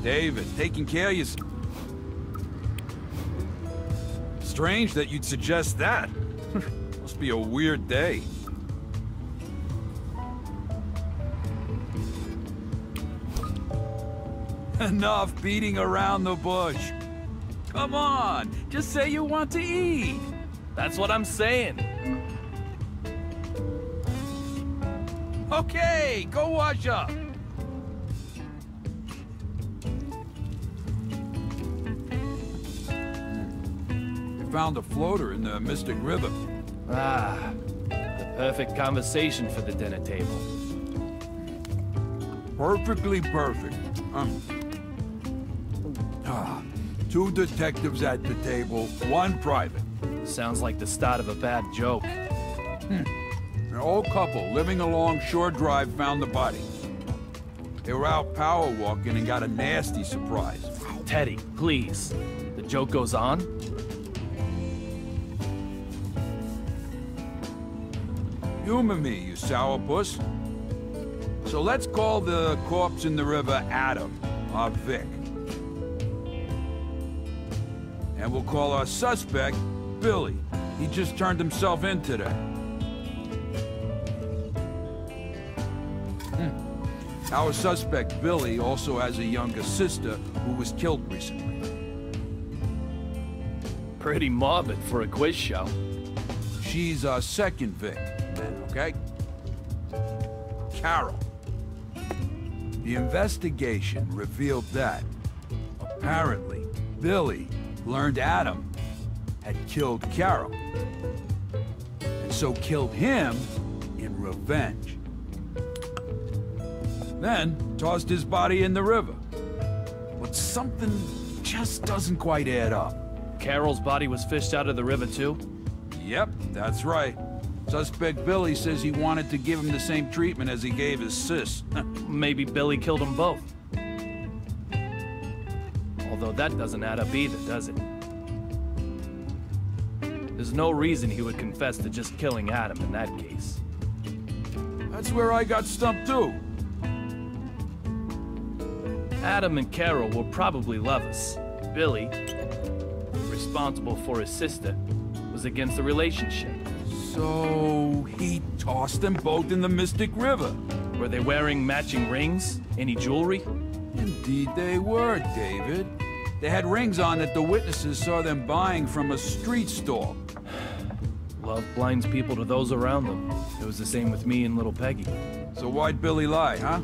David, taking care of you. Strange that you'd suggest that. Must be a weird day. Enough beating around the bush. Come on, just say you want to eat. That's what I'm saying. Okay, go wash up. Found a floater in the Mystic River. Ah, the perfect conversation for the dinner table. Perfectly perfect. Two detectives at the table, one private. Sounds like the start of a bad joke. An old couple living along Shore Drive found the body. They were out power walking and got a nasty surprise. Teddy, please. The joke goes on? Humor me, you sourpuss. So let's call the corpse in the river Adam, or Vic. And we'll call our suspect Billy. He just turned himself in today. Our suspect Billy also has a younger sister who was killed recently. Pretty morbid for a quiz show. She's our second Vic, then, okay? Carol. The investigation revealed that, apparently, Billy learned Adam had killed Carol. And so killed him in revenge. Then tossed his body in the river. But something just doesn't quite add up. Carol's body was fished out of the river too? Yep, that's right. Suspect Billy says he wanted to give him the same treatment as he gave his sis. Maybe Billy killed them both. Although that doesn't add up either, does it? There's no reason he would confess to just killing Adam in that case. That's where I got stumped too. Adam and Carol were probably lovers. Billy, responsible for his sister, was against the relationship. So he tossed them both in the Mystic River. Were they wearing matching rings? Any jewelry? Indeed they were, David. They had rings on that the witnesses saw them buying from a street stall. Love blinds people to those around them. It was the same with me and little Peggy. So why'd Billy lie, huh?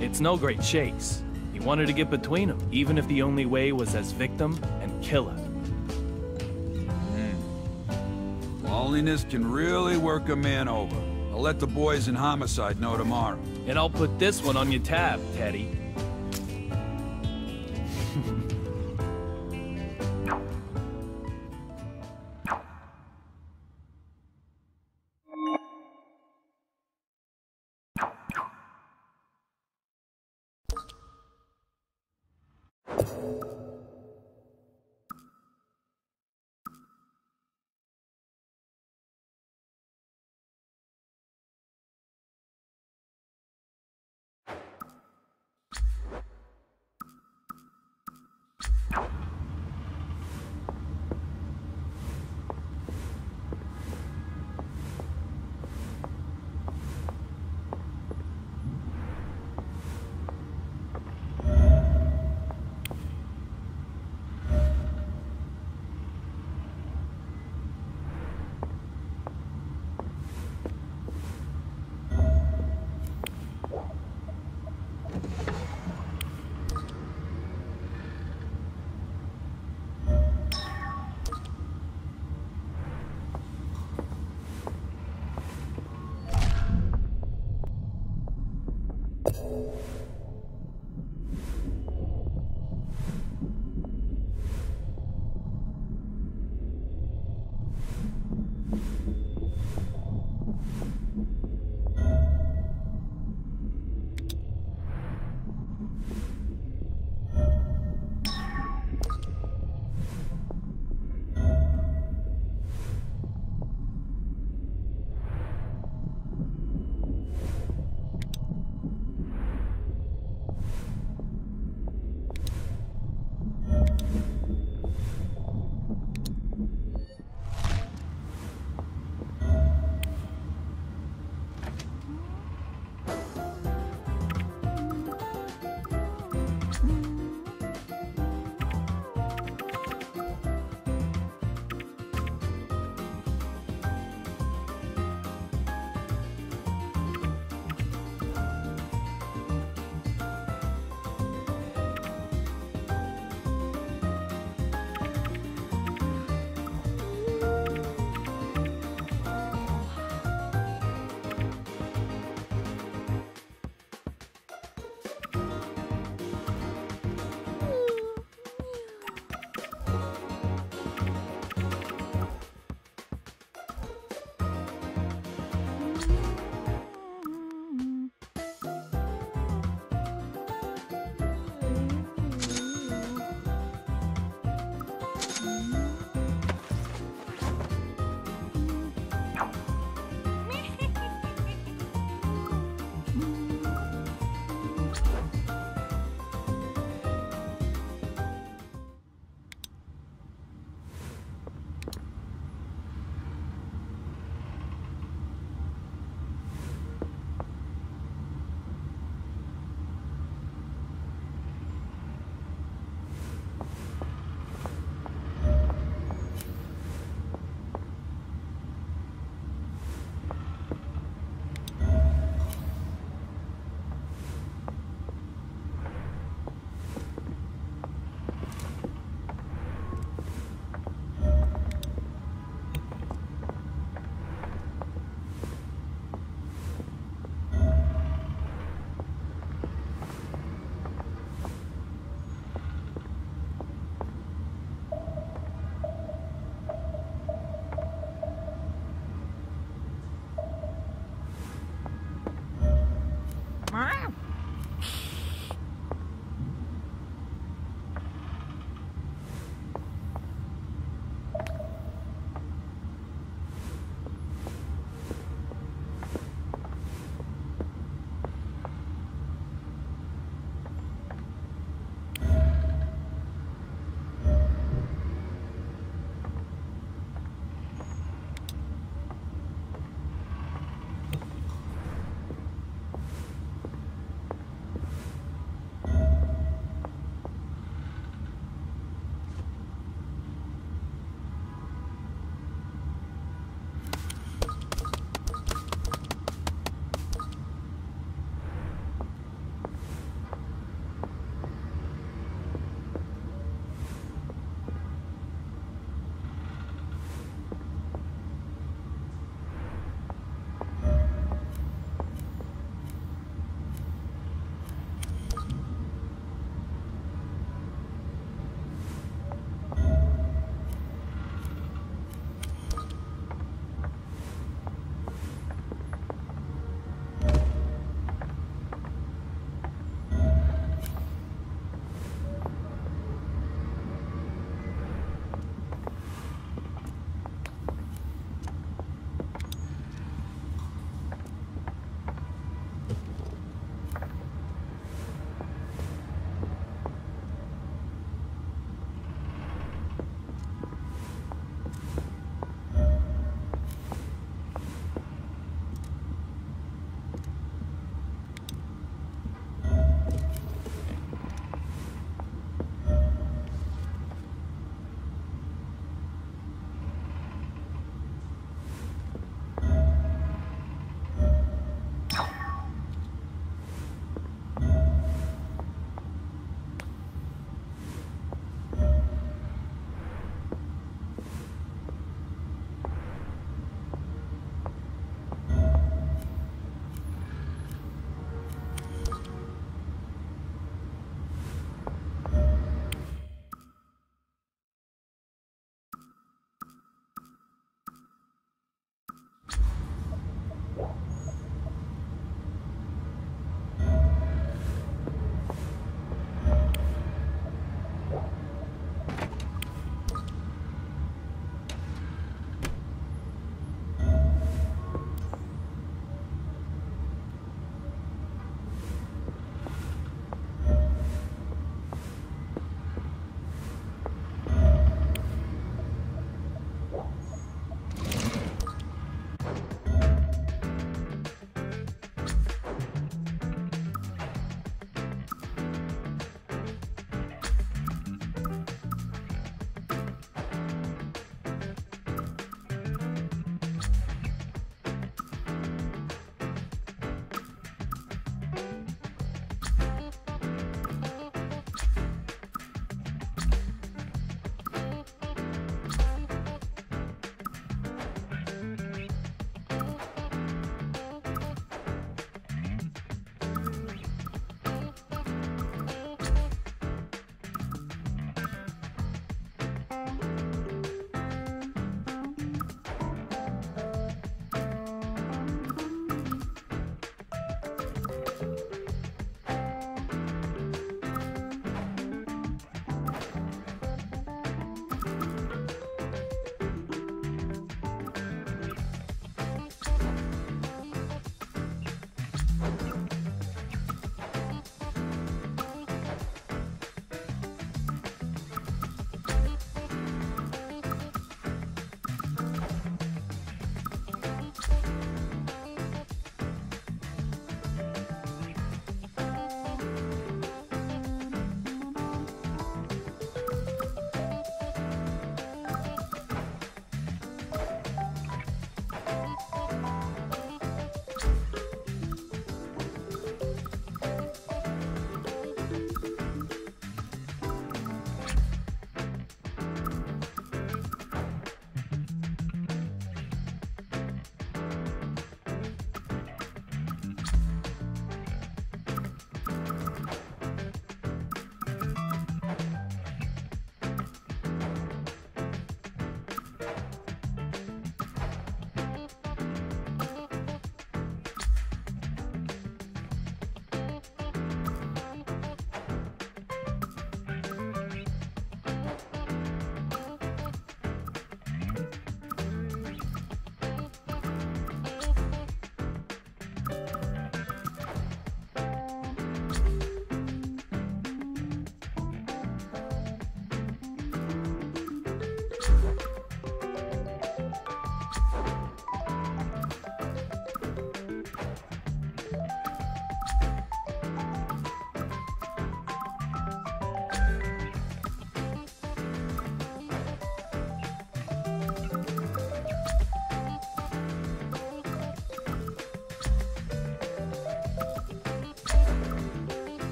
It's no great chase. He wanted to get between them, even if the only way was as victim and killer. Loneliness can really work a man over. I'll let the boys in Homicide know tomorrow. And I'll put this one on your tab, Teddy.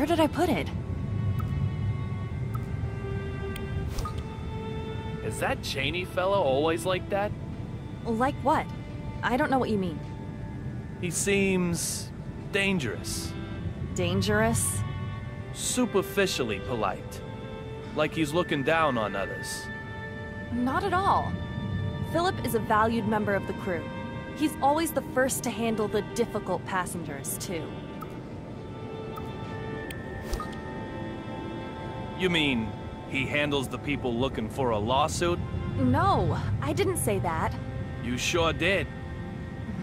Where did I put it? Is that Cheney fella always like that? Like what? I don't know what you mean. He seems dangerous. Dangerous? Superficially polite. Like he's looking down on others. Not at all. Philip is a valued member of the crew. He's always the first to handle the difficult passengers, too. You mean he handles the people looking for a lawsuit? No, I didn't say that. You sure did.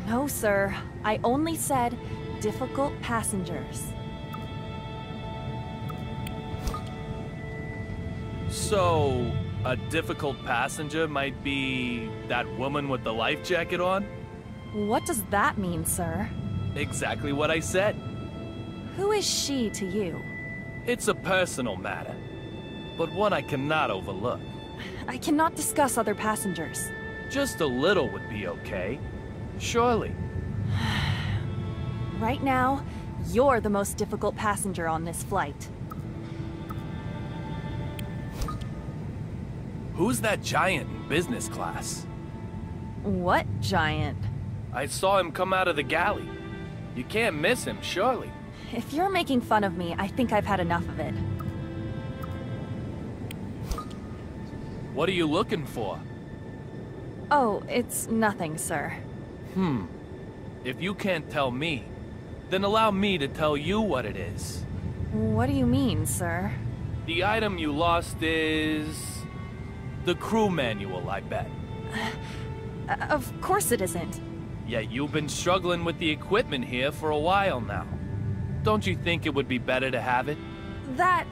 No, sir. I only said difficult passengers. So, a difficult passenger might be that woman with the life jacket on? What does that mean, sir? Exactly what I said. Who is she to you? It's a personal matter, but one I cannot overlook. I cannot discuss other passengers. Just a little would be okay. Surely. Right now, you're the most difficult passenger on this flight. Who's that giant in business class? What giant? I saw him come out of the galley. You can't miss him, surely. If you're making fun of me, I think I've had enough of it. What are you looking for? Oh, it's nothing, sir. If you can't tell me, then allow me to tell you what it is. What do you mean, sir? The item you lost is... the crew manual, I bet. Of course it isn't. Yet you've been struggling with the equipment here for a while now. Don't you think it would be better to have it? That...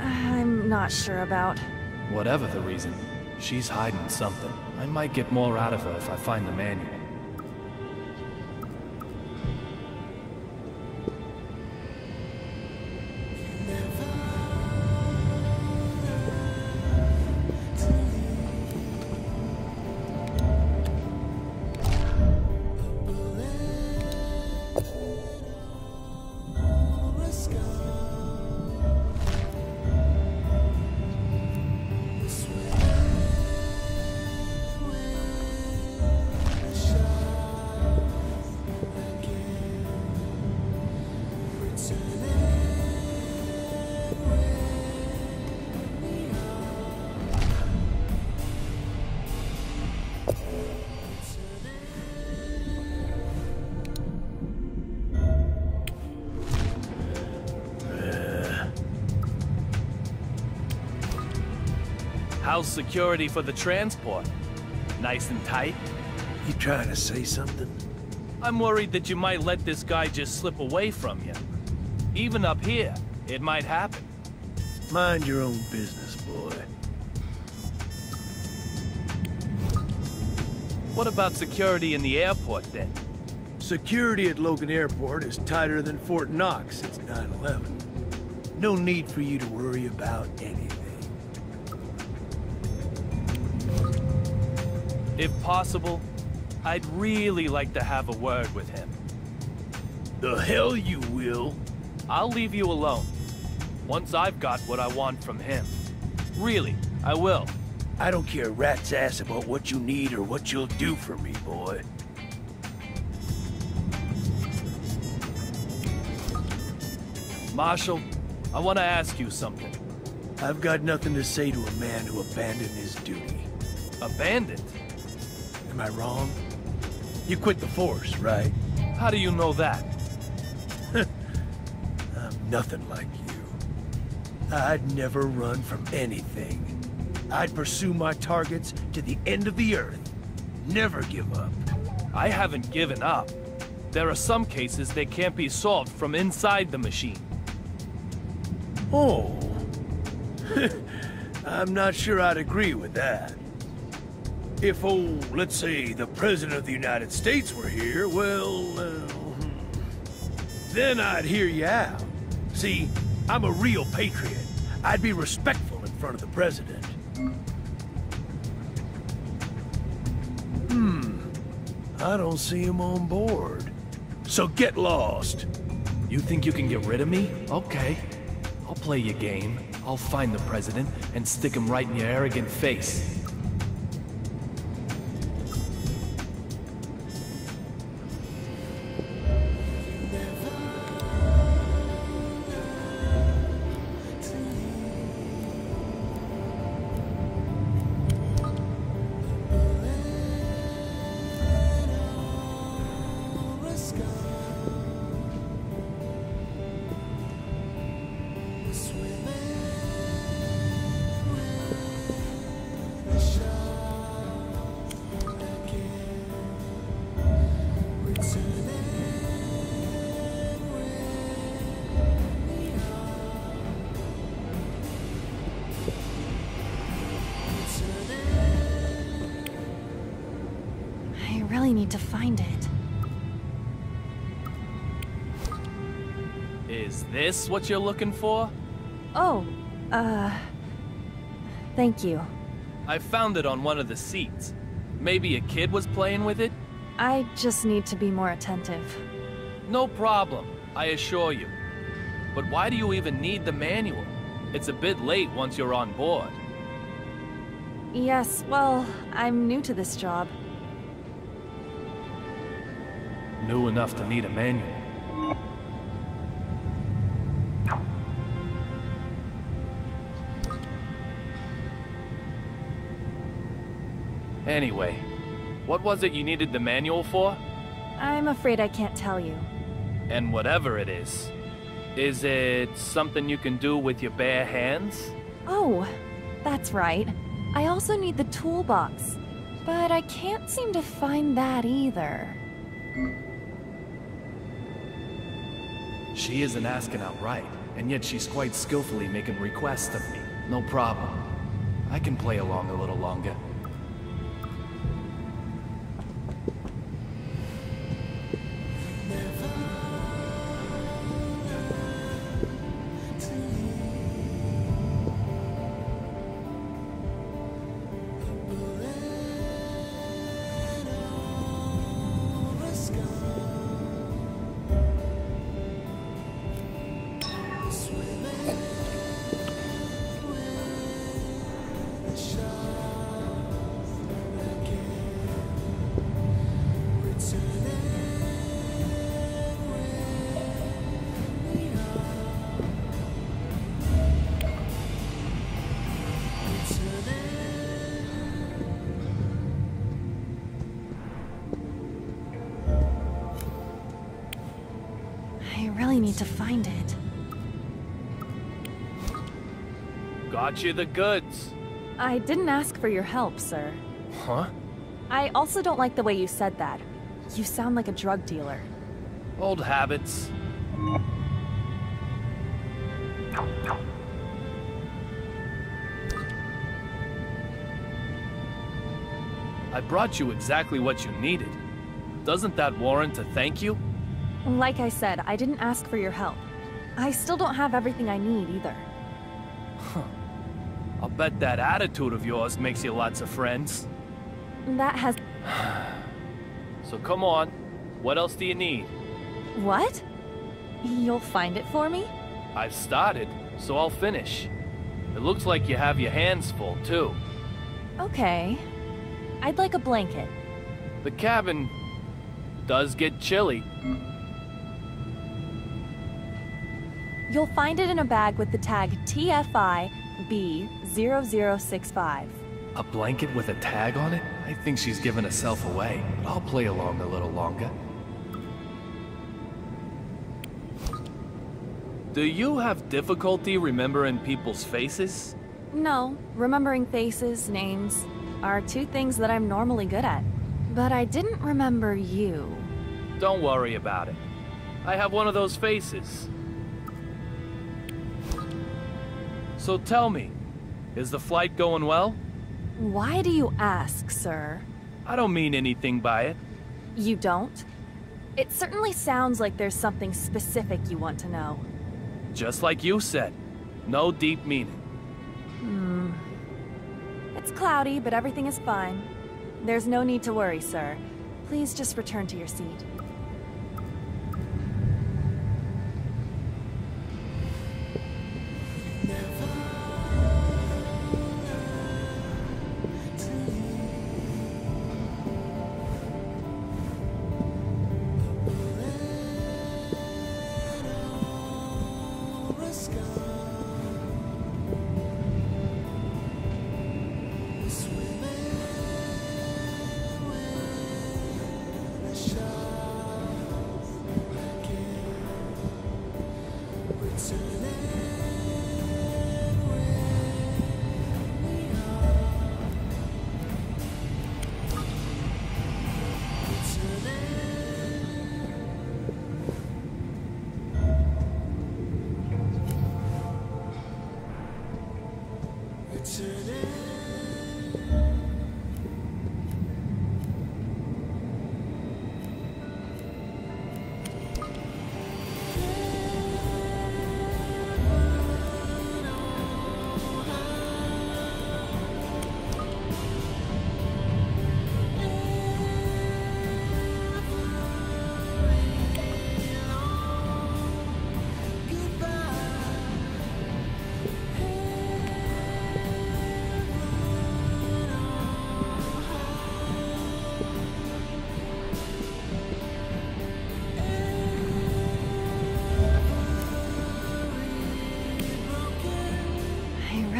I'm not sure about. Whatever the reason, she's hiding something. I might get more out of her if I find the manual. How's security for the transport? Nice and tight? You trying to say something? I'm worried that you might let this guy just slip away from you. Even up here, it might happen. Mind your own business, boy. What about security in the airport, then? Security at Logan Airport is tighter than Fort Knox since 9/11. No need for you to worry about anything. If possible, I'd really like to have a word with him. The hell you will. I'll leave you alone. Once I've got what I want from him. Really, I will. I don't care a rat's ass about what you need or what you'll do for me, boy. Marshal, I want to ask you something. I've got nothing to say to a man who abandoned his duty. Abandoned? Am I wrong? You quit the force, right? How do you know that? I'm nothing like you. I'd never run from anything. I'd pursue my targets to the end of the earth. Never give up. I haven't given up. There are some cases that can't be solved from inside the machine. Oh. I'm not sure I'd agree with that. If, let's say, the President of the United States were here, well, then I'd hear you out. See, I'm a real patriot. I'd be respectful in front of the President. I don't see him on board. So get lost. You think you can get rid of me? Okay. I'll play your game. I'll find the president and stick him right in your arrogant face. I really need to find it. Is this what you're looking for? Oh, thank you. I found it on one of the seats. Maybe a kid was playing with it? I just need to be more attentive. No problem, I assure you. But why do you even need the manual? It's a bit late once you're on board. Yes, well, I'm new to this job. New enough to need a manual. Anyway, what was it you needed the manual for? I'm afraid I can't tell you. And whatever it is it something you can do with your bare hands? Oh, that's right. I also need the toolbox, but I can't seem to find that either. She isn't asking outright, and yet she's quite skillfully making requests of me. No problem. I can play along a little longer. I really need to find it. Got you the goods. I didn't ask for your help, sir. Huh? I also don't like the way you said that. You sound like a drug dealer. Old habits. I brought you exactly what you needed. Doesn't that warrant a thank you? Like I said, I didn't ask for your help. I still don't have everything I need either. I'll bet that attitude of yours makes you lots of friends. That has... So come on, what else do you need? What? You'll find it for me? I've started, so I'll finish. It looks like you have your hands full, too. Okay. I'd like a blanket. The cabin does get chilly. You'll find it in a bag with the tag TFI B0065. A blanket with a tag on it? I think she's giving herself away. I'll play along a little longer. Do you have difficulty remembering people's faces? No, remembering faces, names, are two things that I'm normally good at. But I didn't remember you. Don't worry about it. I have one of those faces. So tell me, is the flight going well? Why do you ask, sir? I don't mean anything by it. You don't? It certainly sounds like there's something specific you want to know. Just like you said, no deep meaning. It's cloudy, but everything is fine. There's no need to worry, sir. Please just return to your seat.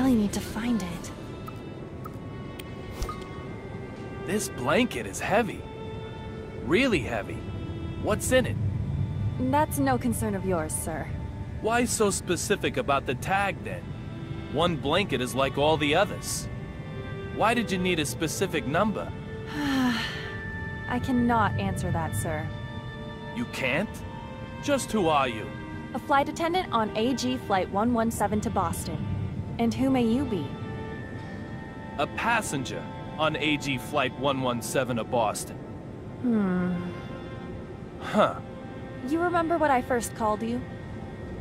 Need to find it. This blanket is heavy. Really heavy. What's in it? That's no concern of yours, sir. Why so specific about the tag, then? One blanket is like all the others. Why did you need a specific number? I cannot answer that, sir. You can't? Just who are you? A flight attendant on AG Flight 117 to Boston. And who may you be? A passenger on AG Flight 117 to Boston. Huh. You remember what I first called you?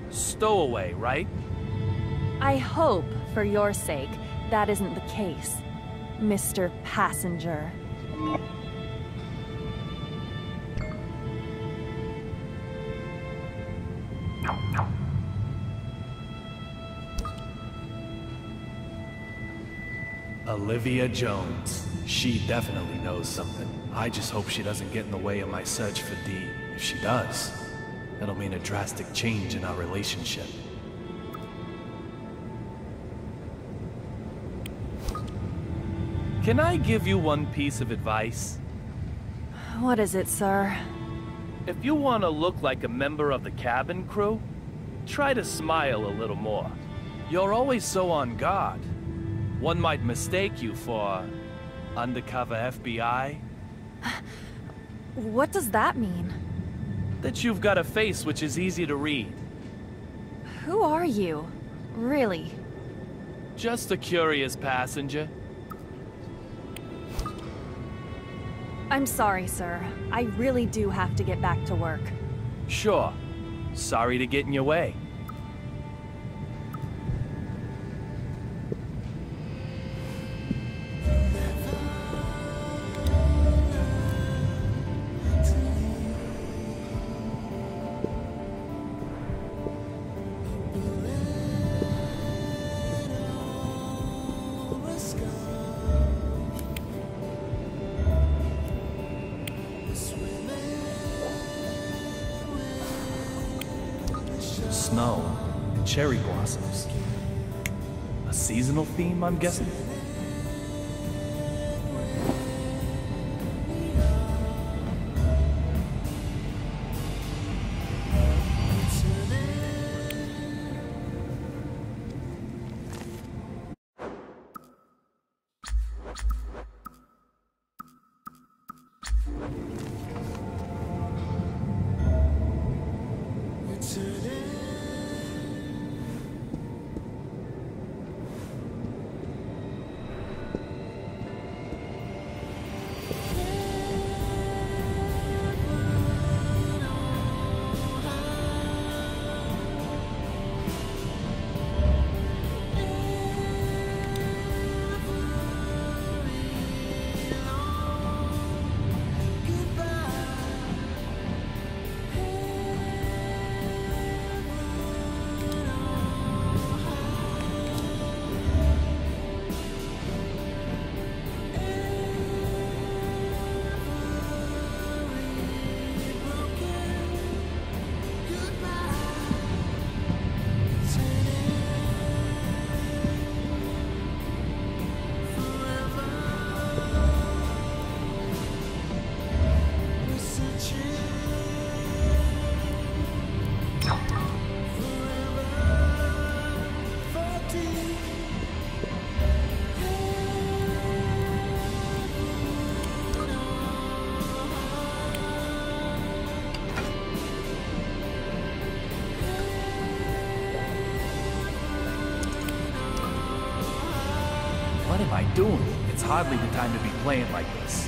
Stowaway, right? I hope, for your sake, that isn't the case, Mr. Passenger. Olivia Jones. She definitely knows something. I just hope she doesn't get in the way of my search for Dee. If she does, that'll mean a drastic change in our relationship. Can I give you one piece of advice? What is it, sir? If you want to look like a member of the cabin crew, try to smile a little more. You're always so on guard. One might mistake you for undercover FBI. What does that mean? That you've got a face which is easy to read. Who are you? Really? Just a curious passenger. I'm sorry, sir. I really do have to get back to work. Sure. Sorry to get in your way. Snow and cherry blossoms. A seasonal theme, I'm guessing? What am I doing? It's hardly the time to be playing like this.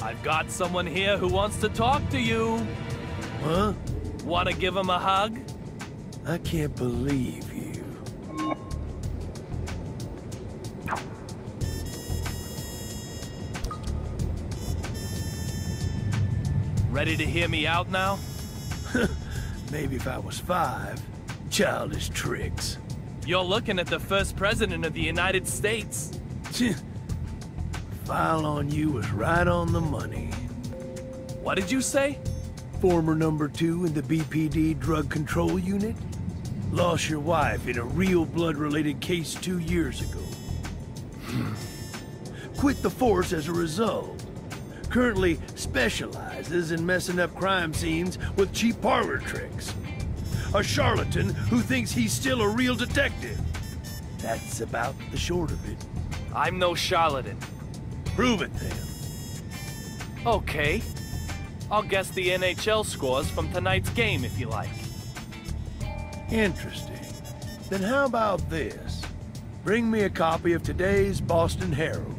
I've got someone here who wants to talk to you. Huh? Want to give him a hug? I can't believe you. Ready to hear me out now? Maybe if I was 5. Childish tricks. You're looking at the first president of the United States. File on you was right on the money. What did you say? Former number 2 in the BPD drug control unit. Lost your wife in a real blood-related case 2 years ago. Quit the force as a result. Currently specializes in messing up crime scenes with cheap parlor tricks. A charlatan who thinks he's still a real detective. That's about the short of it. I'm no charlatan. Prove it then. Okay. I'll guess the NHL scores from tonight's game if you like. Interesting. Then how about this? Bring me a copy of today's Boston Herald.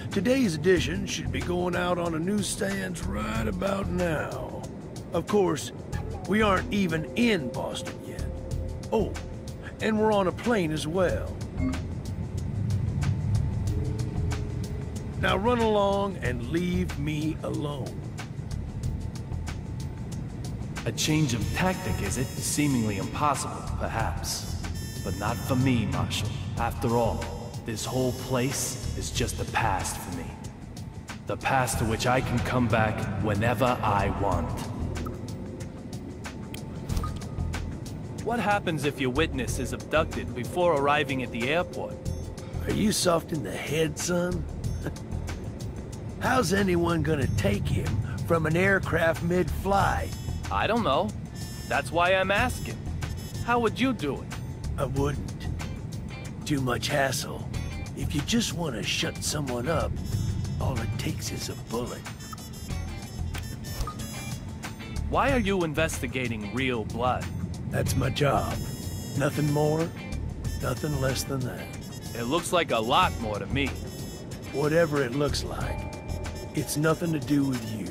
Today's edition should be going out on a newsstand right about now. Of course, we aren't even in Boston yet. Oh, and we're on a plane as well. Now run along and leave me alone. A change of tactic, is it? Seemingly impossible, perhaps. But not for me, Marshal. After all, this whole place is just the past for me. The past to which I can come back whenever I want. What happens if your witness is abducted before arriving at the airport? Are you soft in the head, son? How's anyone gonna take him from an aircraft mid-flight? I don't know. That's why I'm asking. How would you do it? I wouldn't. Too much hassle. If you just want to shut someone up, all it takes is a bullet. Why are you investigating real blood? That's my job. Nothing more, nothing less than that. It looks like a lot more to me. Whatever it looks like, it's nothing to do with you.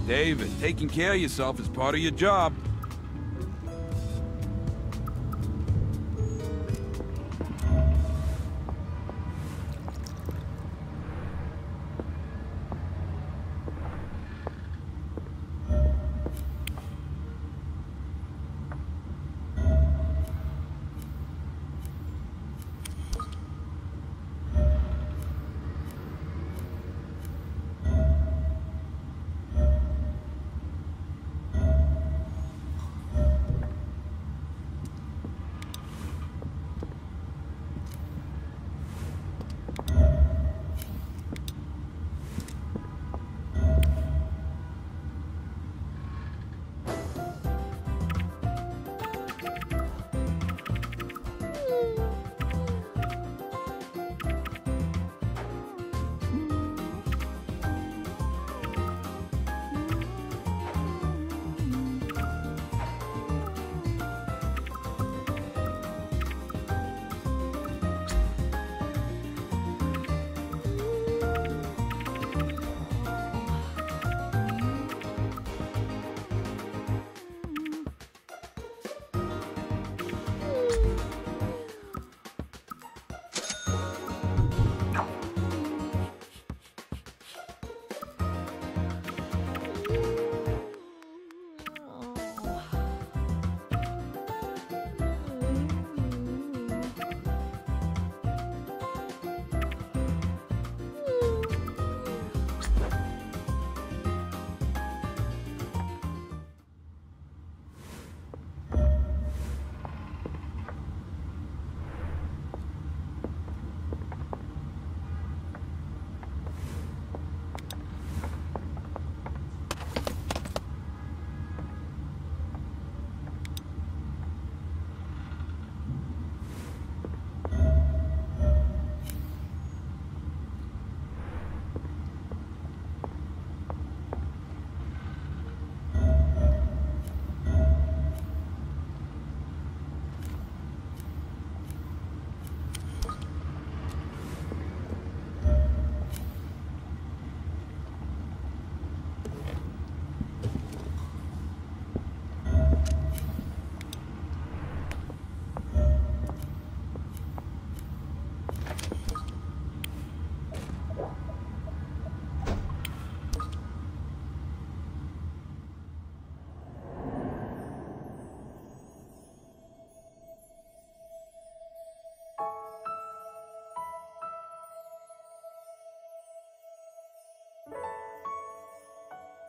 David, taking care of yourself is part of your job.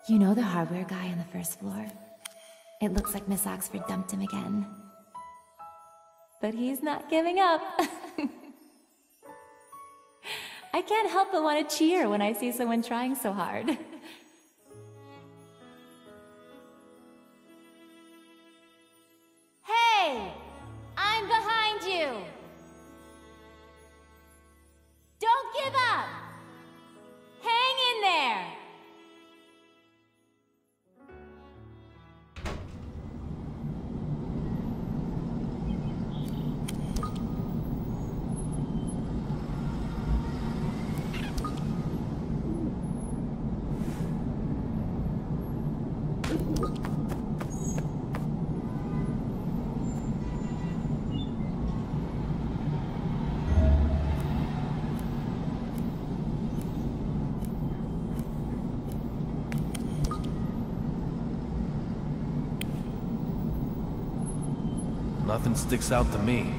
You know the hardware guy on the first floor? It looks like Miss Oxford dumped him again. But he's not giving up. I can't help but want to cheer when I see someone trying so hard. Hey! I'm behind you! Don't give up! Hang in there! Nothing sticks out to me.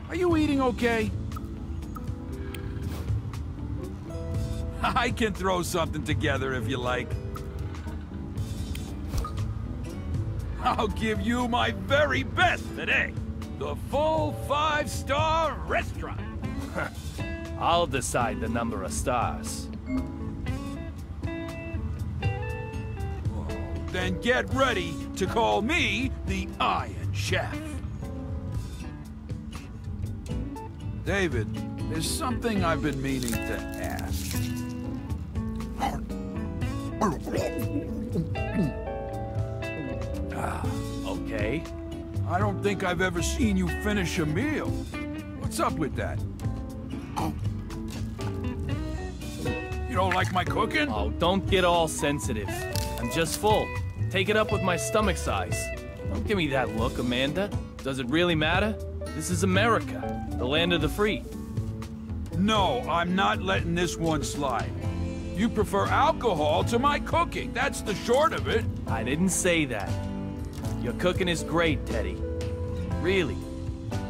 Are you eating okay? I can throw something together if you like. I'll give you my very best today. The full 5-star restaurant. I'll decide the number of stars. Then get ready to call me the Iron Chef. David, there's something I've been meaning to ask. Okay. I don't think I've ever seen you finish a meal. What's up with that? You don't like my cooking? Oh, don't get all sensitive. I'm just full. Take it up with my stomach size. Don't give me that look, Amanda. Does it really matter? This is America, the land of the free. No, I'm not letting this one slide. You prefer alcohol to my cooking. That's the short of it. I didn't say that. Your cooking is great, Teddy. Really.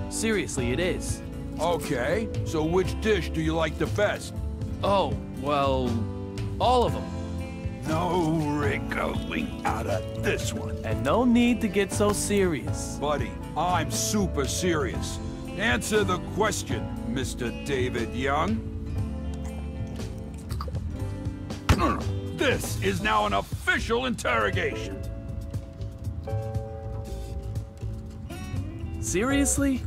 Seriously, it is. Okay, so which dish do you like the best? Oh, well, all of them. No wriggling out of this one. And no need to get so serious. Buddy, I'm super serious. Answer the question, Mr. David Young. This is now an official interrogation. Seriously?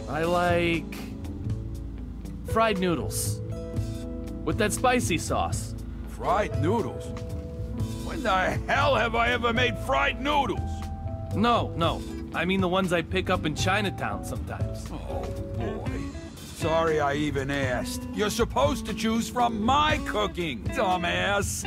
I like fried noodles with that spicy sauce. Fried noodles? When the hell have I ever made fried noodles? No. I mean the ones I pick up in Chinatown sometimes. Oh, boy. Sorry I even asked. You're supposed to choose from my cooking, dumbass.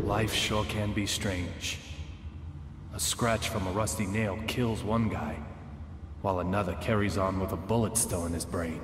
Life sure can be strange. A scratch from a rusty nail kills one guy, while another carries on with a bullet still in his brain.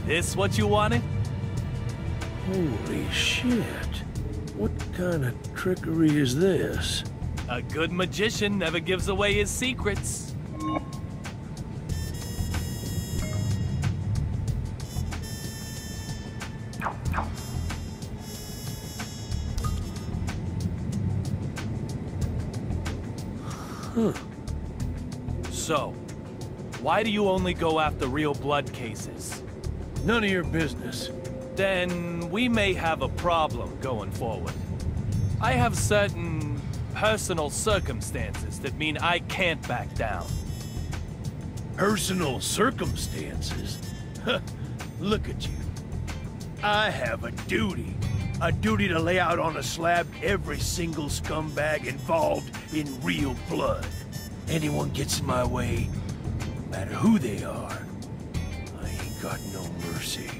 This what you wanted? Holy shit. What kind of trickery is this? A good magician never gives away his secrets. Huh. So, why do you only go after real blood cases? None of your business. Then we may have a problem going forward. I have certain personal circumstances that mean I can't back down. Personal circumstances? Look at you. I have a duty. A duty to lay out on a slab every single scumbag involved in real blood. Anyone gets in my way, no matter who they are, I ain't got no mercy.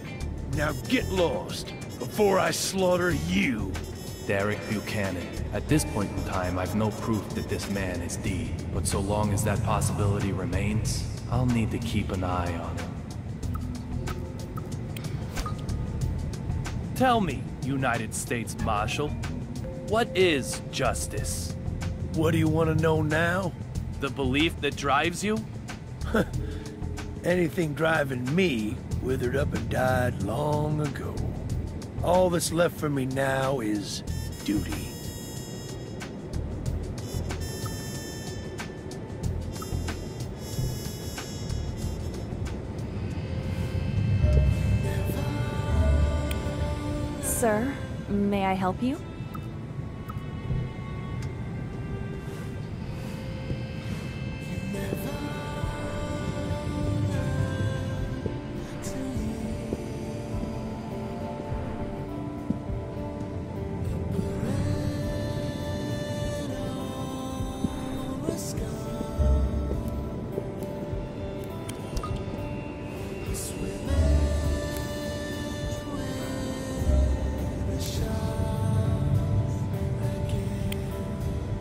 Now get lost before I slaughter you. Derek Buchanan. At this point in time, I've no proof that this man is Dee. But so long as that possibility remains, I'll need to keep an eye on him. Tell me, United States Marshal, what is justice? What do you want to know now? The belief that drives you? Anything driving me withered up and died long ago. All that's left for me now is duty. Sir, may I help you?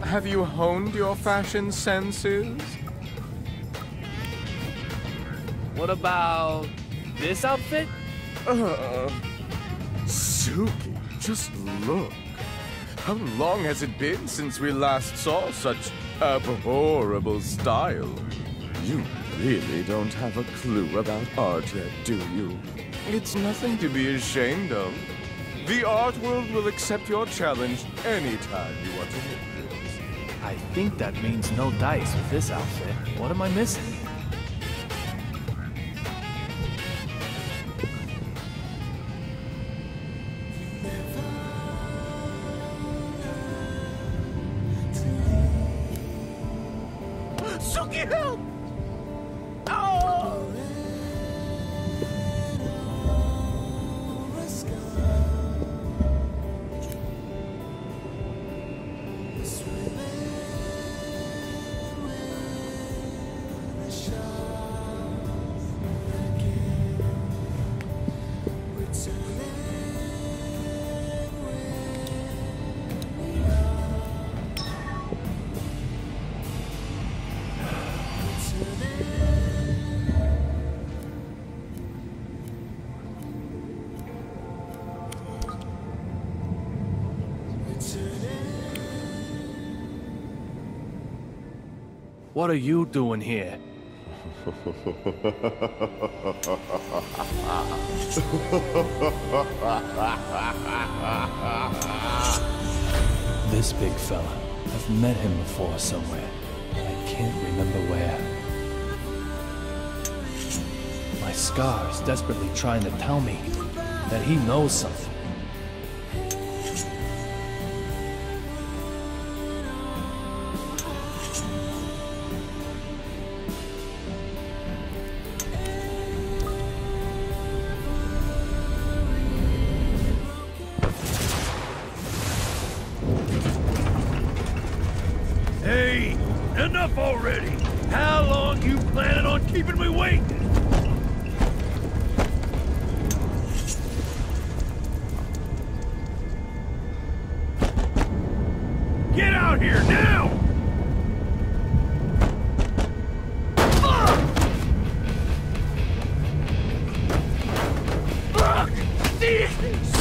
Have you honed your fashion senses? What about this outfit? Suki, just look. How long has it been since we last saw such abhorrible style? You really don't have a clue about art yet, do you? It's nothing to be ashamed of. The art world will accept your challenge anytime you want to hit this. I think that means no dice with this outfit. What am I missing? Suki, help! Oh! What are you doing here? This big fella. I've met him before somewhere. I can't remember where. My scar is desperately trying to tell me that he knows something. Hey, enough already! How long you planning on keeping me waiting? Get out here now!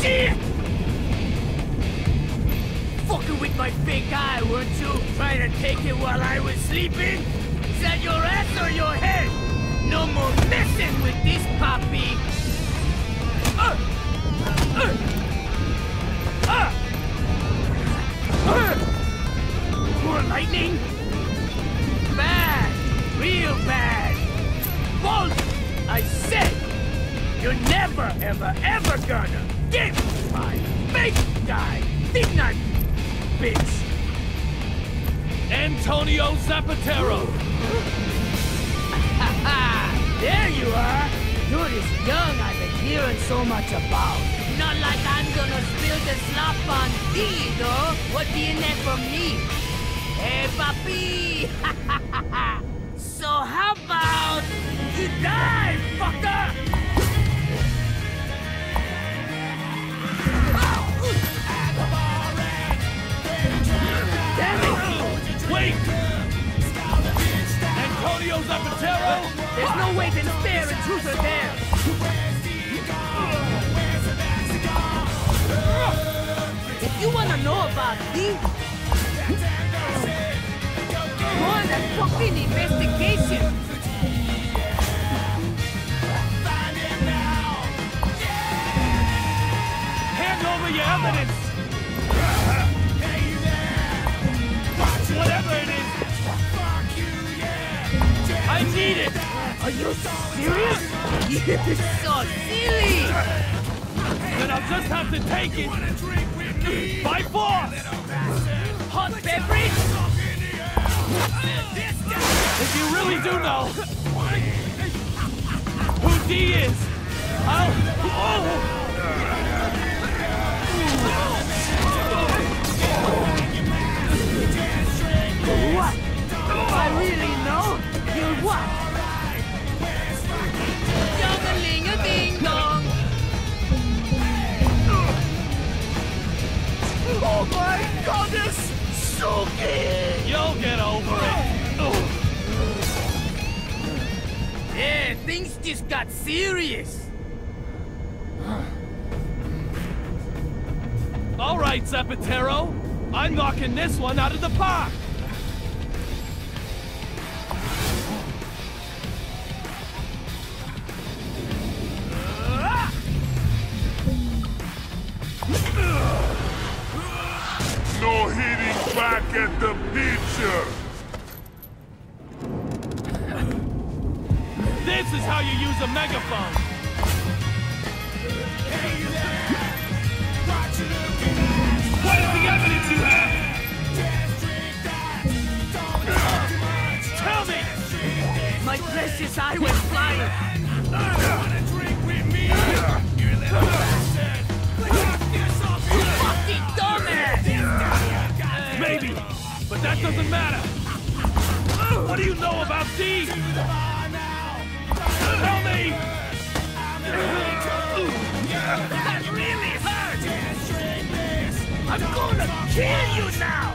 Shit! Fucking with my fake eye, weren't you? Trying to take it while I was sleeping? Is that your ass or your head? No more messing with this puppy! More lightning? Bad! Real bad! Bolt! I said! You're never, ever, ever gonna get my fake guy! Think not, bitch! Antonio Zapatero! There you are! You're this young I've been hearing so much about. Not like I'm gonna spill the slop on thee, though. What do you need from me? Hey, papi! So how about you die, fucker? Damn it! Wait! Antonio Zapatero? There's no way to stare and truth are there! If you wanna know about me, go on a fucking investigation! Hand over your evidence! Whatever it is! I need it! Are you serious? You're so silly! Then I'll just have to take it! By force! Hot beverage? If you really do know who D is, I'll... What? I really know? You're what? Dong-a-ling-a-ding-dong! Oh my goodness! Suki! You'll get over it! Yeah, things just got serious! All right, Zapatero. I'm knocking this one out of the park! No hitting back at the picture! This is how you use a megaphone! What is the evidence you have? Tell me! My precious eye went flying! Fucking dumbass! Maybe, but that doesn't matter! What do you know about these? Tell me! That really hurt! I'm gonna kill you now!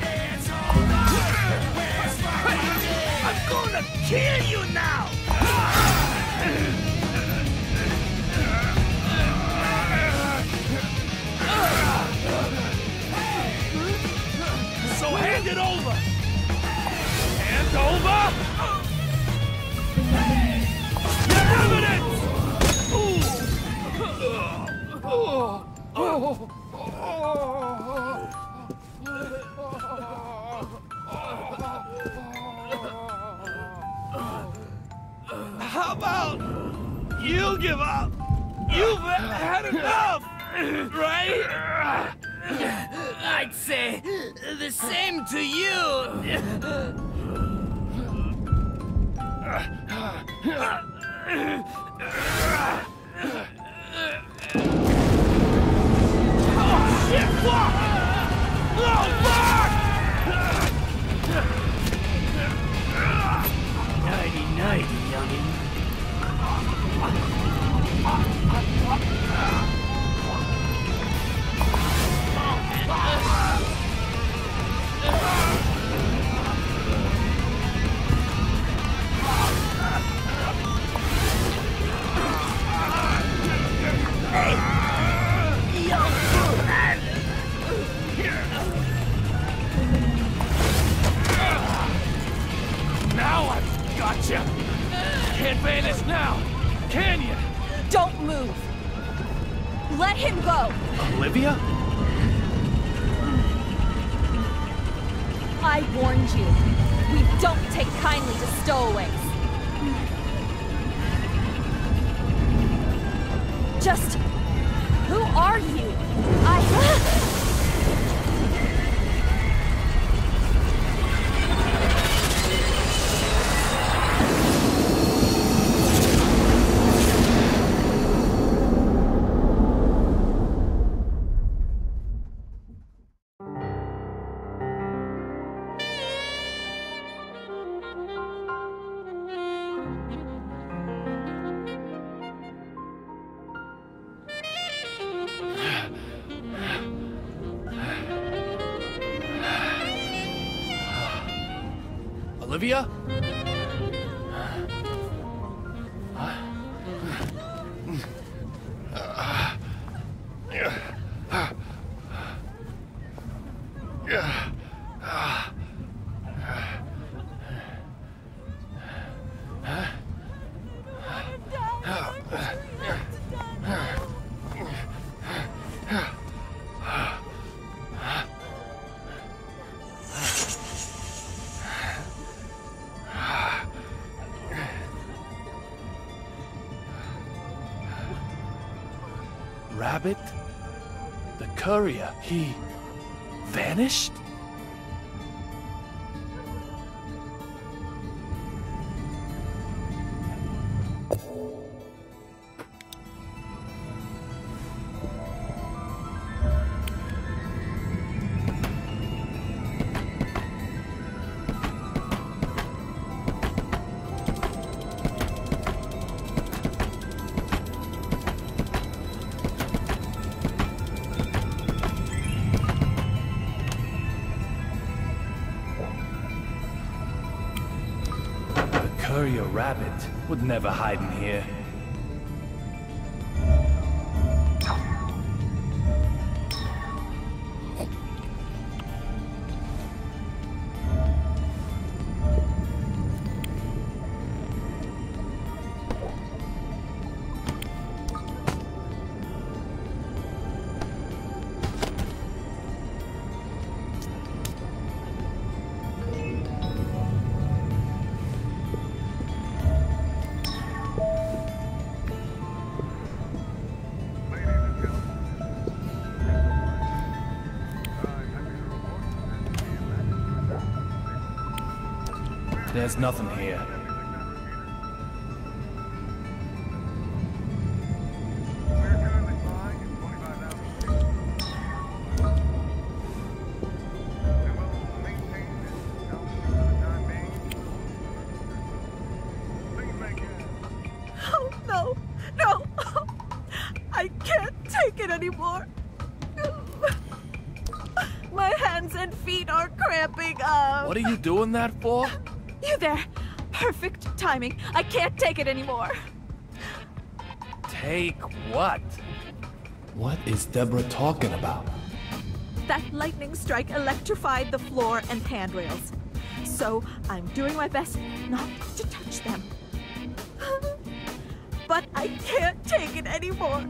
I'm gonna kill you now! So hand it over! Hand over! Your evidence! How about you give up? You've had enough, right? I'd say the same to you. Oh, shit, fuck! Oh, fuck! Nighty-nighty, youngin'. Now I've got you! Can't vanish now, can you? Don't move! Let him go! Olivia? I warned you. We don't take kindly to stowaways. Just... who are you? Olivia? Rabbit? The courier, he vanished? Courier Rabbit would never hide in here. There's nothing here. Oh, no, no. I can't take it anymore. My hands and feet are cramping up. What are you doing that for? You there. Perfect timing. I can't take it anymore. Take what? What is Deborah talking about? That lightning strike electrified the floor and handrails. So I'm doing my best not to touch them. But I can't take it anymore.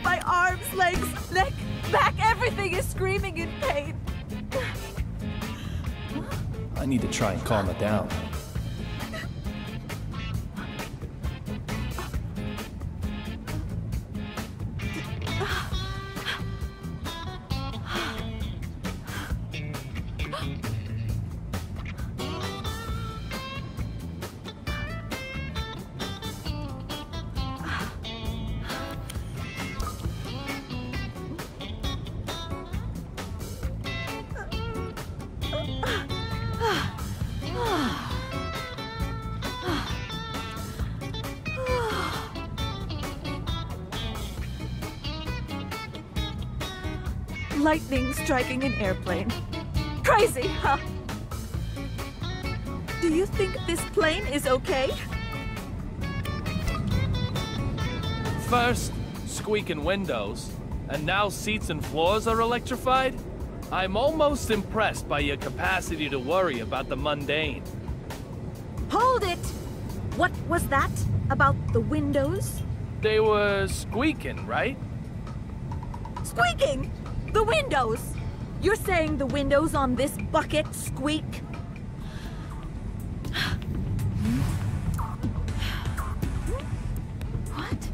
My arms, legs, neck, back, everything is screaming in pain. I need to try and calm it down. Lightning striking an airplane. Crazy, huh? Do you think this plane is okay? First, squeaking windows, and now seats and floors are electrified? I'm almost impressed by your capacity to worry about the mundane. Hold it! What was that? About the windows? They were squeaking, right? Squeaking! The windows! You're saying the windows on this bucket squeak? What?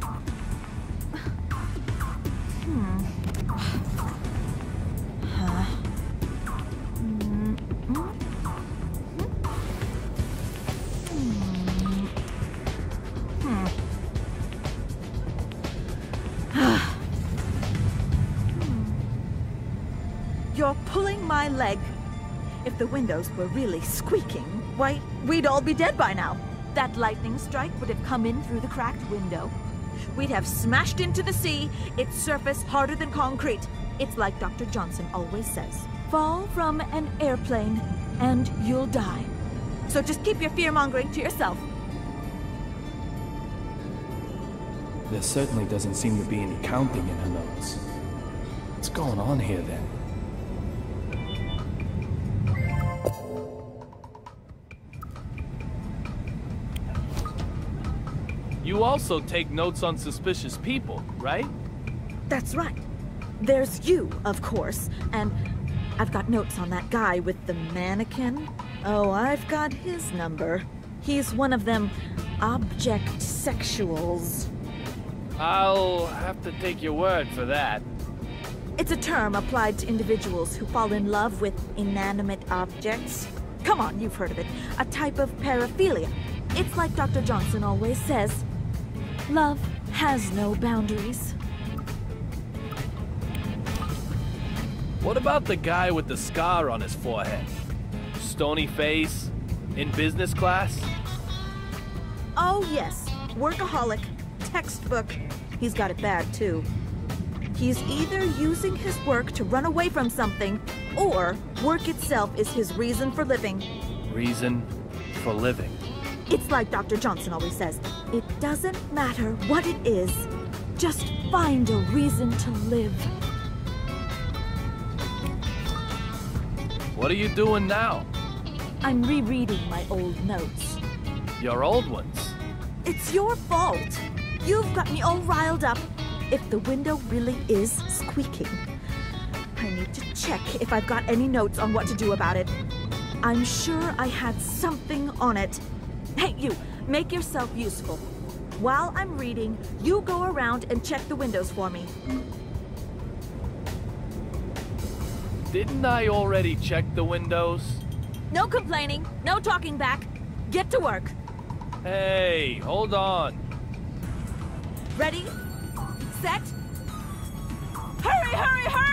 You're pulling my leg. If the windows were really squeaking, why, we'd all be dead by now. That lightning strike would have come in through the cracked window. We'd have smashed into the sea, its surface harder than concrete. It's like Dr. Johnson always says. Fall from an airplane, and you'll die. So just keep your fear-mongering to yourself. There certainly doesn't seem to be any counting in her notes. What's going on here, then? You also take notes on suspicious people, right? That's right. There's you, of course, and I've got notes on that guy with the mannequin. Oh, I've got his number. He's one of them object sexuals. I'll have to take your word for that. It's a term applied to individuals who fall in love with inanimate objects. Come on, you've heard of it. A type of paraphilia. It's like Dr. Johnson always says, love has no boundaries. What about the guy with the scar on his forehead? Stony face? In business class? Oh yes, workaholic. Textbook. He's got it bad too. He's either using his work to run away from something, or work itself is his reason for living. Reason for living. It's like Dr. Johnson always says, it doesn't matter what it is, just find a reason to live. What are you doing now? I'm rereading my old notes. Your old ones? It's your fault. You've got me all riled up. If the window really is squeaking, I need to check if I've got any notes on what to do about it. I'm sure I had something on it. Hey, you, make yourself useful. While I'm reading, you go around and check the windows for me. Didn't I already check the windows? No complaining, no talking back. Get to work. Hey, hold on. Ready? Set? Hurry, hurry, hurry!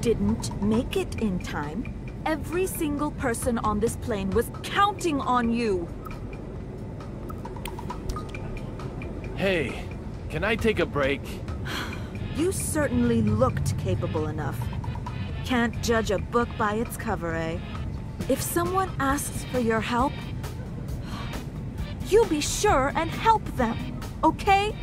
Didn't make it in time. Every single person on this plane was counting on you. Hey, can I take a break? You certainly looked capable enough. Can't judge a book by its cover, eh? If someone asks for your help, you be sure and help them, okay?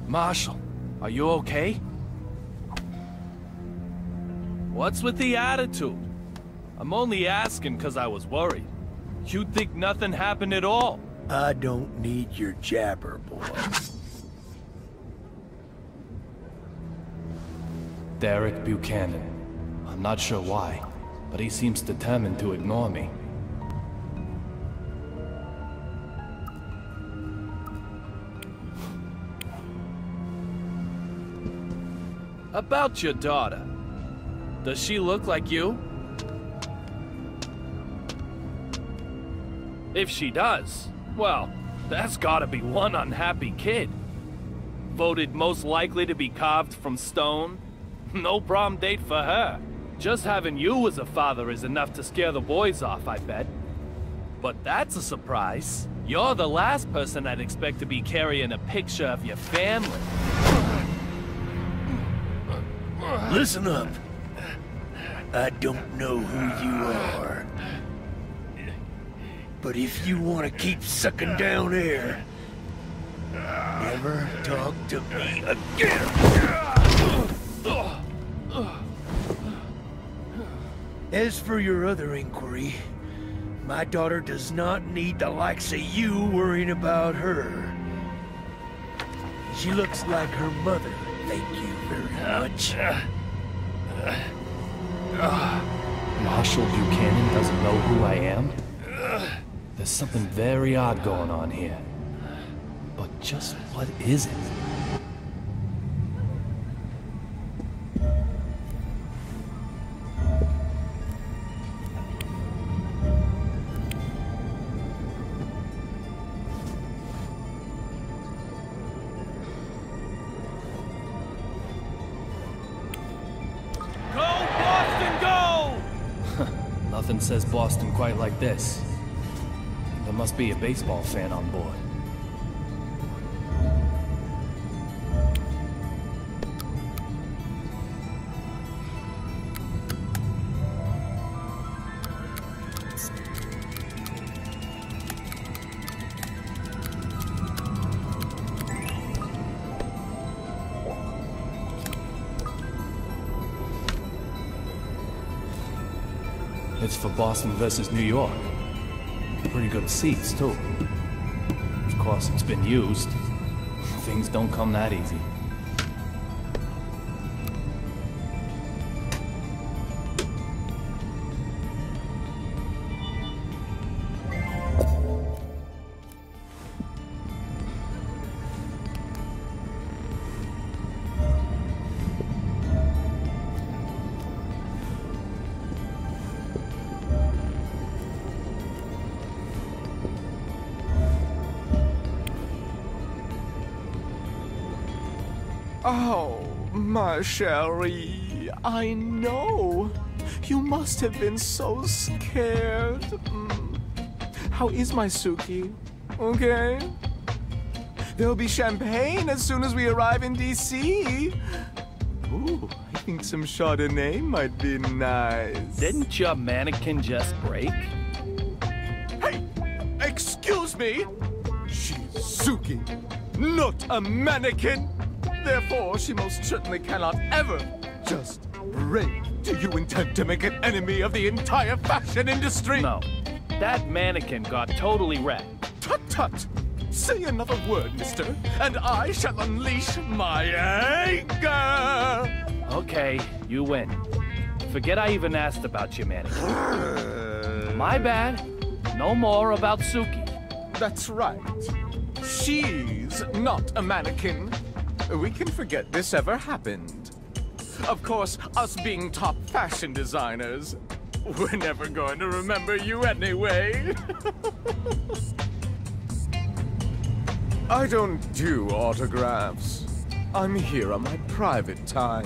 Marshall, are you okay? What's with the attitude? I'm only asking because I was worried. You'd think nothing happened at all. I don't need your jabber, boy. Derek Buchanan. I'm not sure why, but he seems determined to ignore me. About your daughter. Does she look like you? If she does, well, that's gotta be one unhappy kid. Voted most likely to be carved from stone. No prom date for her. Just having you as a father is enough to scare the boys off, I bet. But that's a surprise. You're the last person I'd expect to be carrying a picture of your family. Listen up. I don't know who you are. But if you want to keep sucking down air, never talk to me again. As for your other inquiry, my daughter does not need the likes of you worrying about her. She looks like her mother. Thank you very much. Marshall Buchanan doesn't know who I am? There's something very odd going on here. But just what is it? Nothing says Boston quite like this. There must be a baseball fan on board. It's for Boston versus New York. Pretty good seats, too. Of course, it's been used. Things don't come that easy. Oh, my Sherry, I know. You must have been so scared. How is my Suki? Okay? There'll be champagne as soon as we arrive in D.C. Ooh, I think some Chardonnay might be nice. Didn't your mannequin just break? Hey! Excuse me! She's Suki, not a mannequin! Therefore, she most certainly cannot ever just break. Do you intend to make an enemy of the entire fashion industry? No. That mannequin got totally wrecked. Tut-tut! Say another word, mister, and I shall unleash my anger! Okay, you win. Forget I even asked about your mannequin. My bad. No more about Suki. That's right. She's not a mannequin. We can forget this ever happened. Of course, us being top fashion designers, We're never going to remember you anyway. I don't do autographs. I'm here on my private time.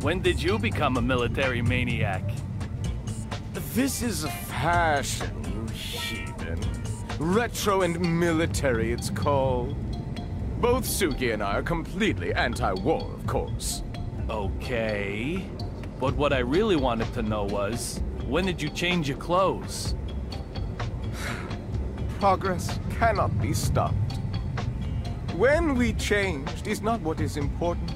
When did you become a military maniac? This is fashion, you heathen. Retro and military, it's called. Both Suki and I are completely anti-war, of course. Okay. But what I really wanted to know was, when did you change your clothes? Progress cannot be stopped. When we changed is not what is important.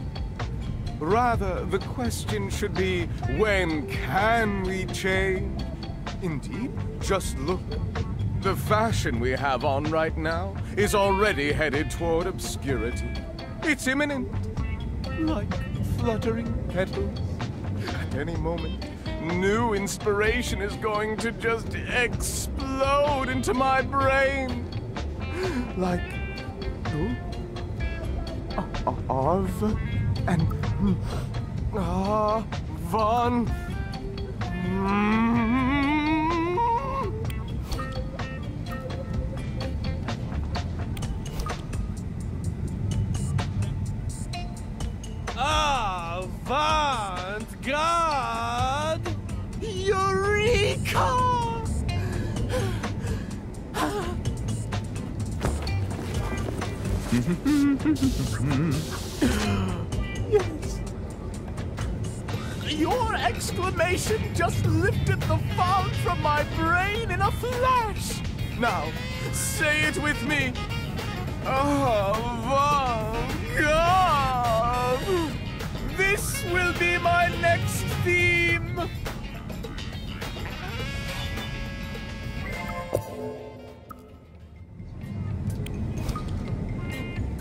Rather, the question should be, when can we change? Indeed, just look. The fashion we have on right now is already headed toward obscurity. It's imminent, like fluttering petals. At any moment, new inspiration is going to just explode into my brain. Like, Arv and Von. Avant-garde! Eureka! Yes. Your exclamation just lifted the fog from my brain in a flash. Now, say it with me. Avant-garde! This will be my next theme.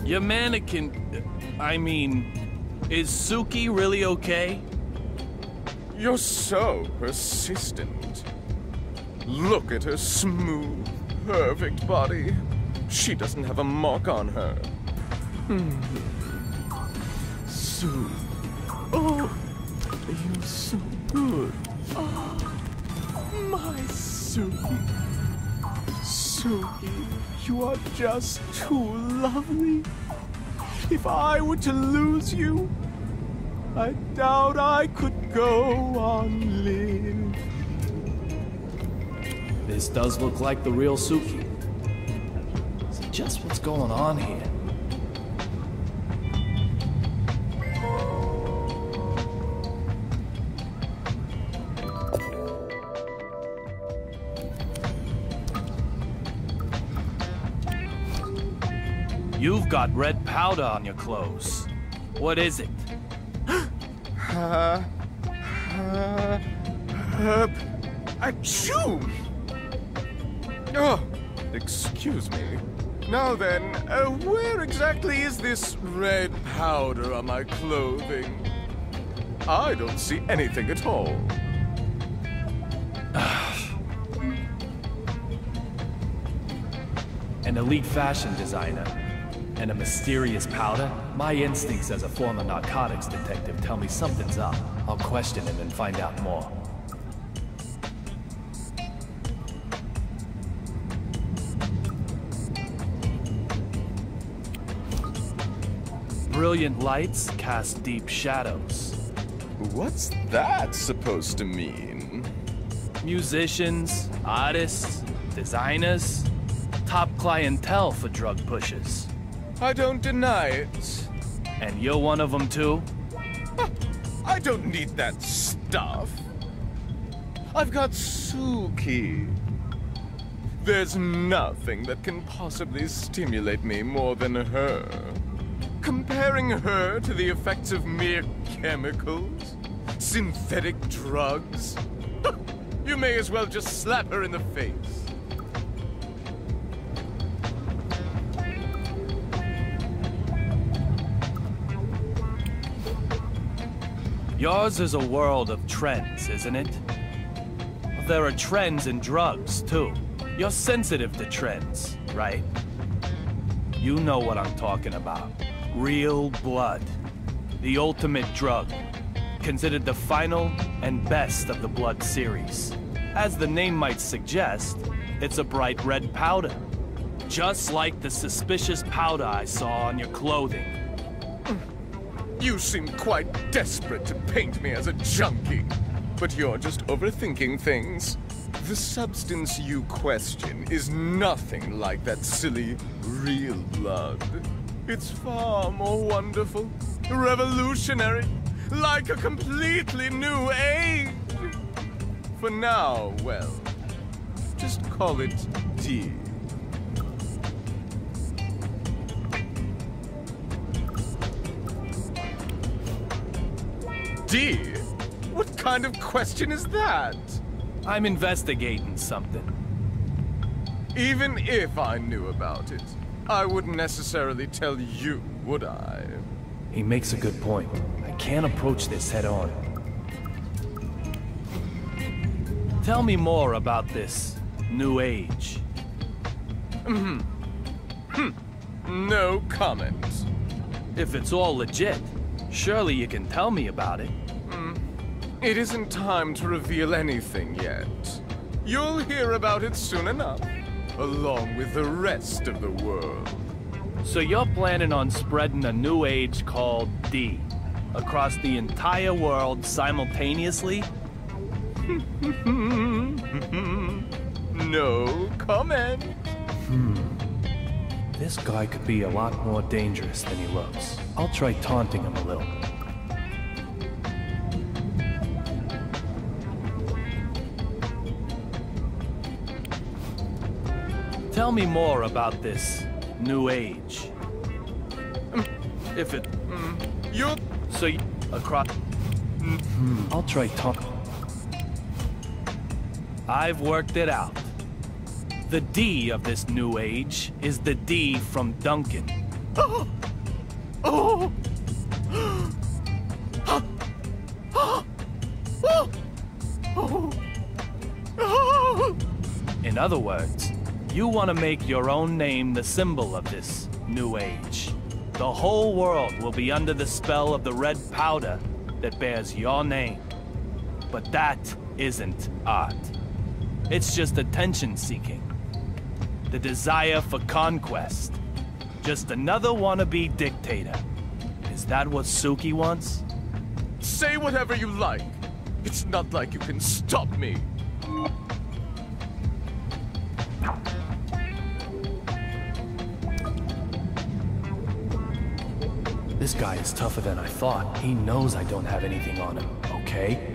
Your mannequin... is Suki really okay? You're so persistent. Look at her smooth, perfect body. She doesn't have a mark on her. Sue. Oh, you're so good. Oh, my Suki. Suki, you are just too lovely. If I were to lose you, I doubt I could go on living. This does look like the real Suki. So just what's going on here? You've got red powder on your clothes. What is it? Achoo! Oh, excuse me. Now then, where exactly is this red powder on my clothing? I don't see anything at all. An elite fashion designer and a mysterious powder? My instincts as a former narcotics detective tell me something's up. I'll question him and find out more. Brilliant lights cast deep shadows. What's that supposed to mean? Musicians, artists, designers, top clientele for drug pushers. I don't deny it. And you're one of them too? I don't need that stuff. I've got Suki. There's nothing that can possibly stimulate me more than her. Comparing her to the effects of mere chemicals, synthetic drugs, you may as well just slap her in the face. Yours is a world of trends, isn't it? There are trends in drugs, too. You're sensitive to trends, right? You know what I'm talking about. Real blood. The ultimate drug. Considered the final and best of the blood series. As the name might suggest, it's a bright red powder. Just like the suspicious powder I saw on your clothing. You seem quite desperate to paint me as a junkie. But you're just overthinking things. The substance you question is nothing like that silly, real blood. It's far more wonderful, revolutionary, like a completely new age. For now, well, just call it D. D? What kind of question is that? I'm investigating something. Even if I knew about it, I wouldn't necessarily tell you, would I? He makes a good point. I can't approach this head on. Tell me more about this new age. No comment. If it's all legit, surely you can tell me about it. It isn't time to reveal anything yet. You'll hear about it soon enough, along with the rest of the world. So you're planning on spreading a new age called D across the entire world simultaneously? No comment. This guy could be a lot more dangerous than he looks. I'll try taunting him a little. Tell me more about this new age. If it... You're... So you... Across... I'll try talk. I've worked it out. The D of this new age is the D from Duncan. In other words, you want to make your own name the symbol of this new age. The whole world will be under the spell of the red powder that bears your name. But that isn't art. It's just attention-seeking. The desire for conquest. Just another wannabe dictator. Is that what Suki wants? Say whatever you like. It's not like you can stop me. This guy is tougher than I thought. He knows I don't have anything on him, okay?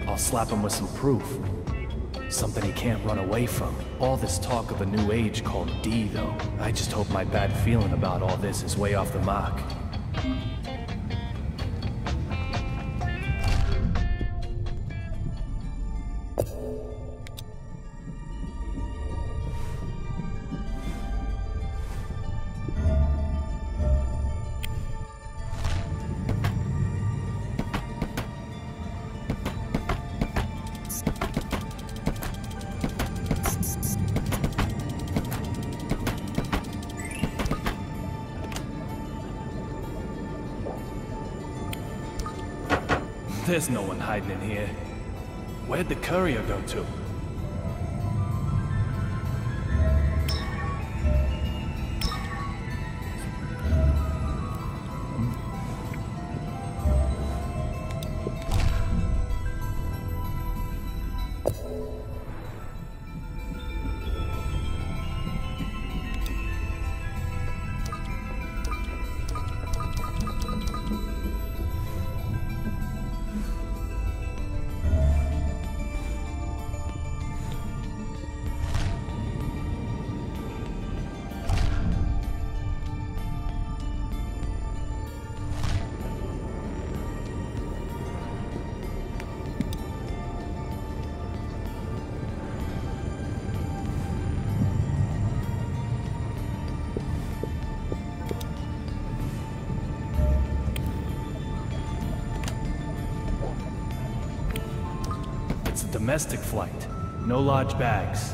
I'll slap him with some proof. Something he can't run away from. All this talk of a new age called D, though. I just hope my bad feeling about all this is way off the mark. There's no one hiding in here. Where'd the courier go to? Domestic flight. No large bags.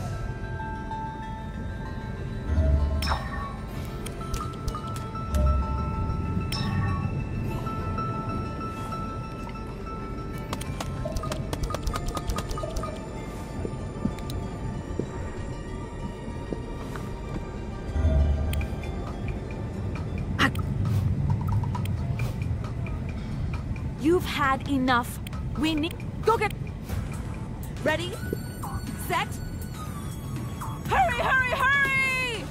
You've had enough. We need... Go get... Ready? Set? Hurry, hurry, hurry!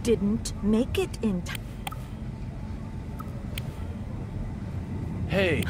Didn't make it in time. Hey.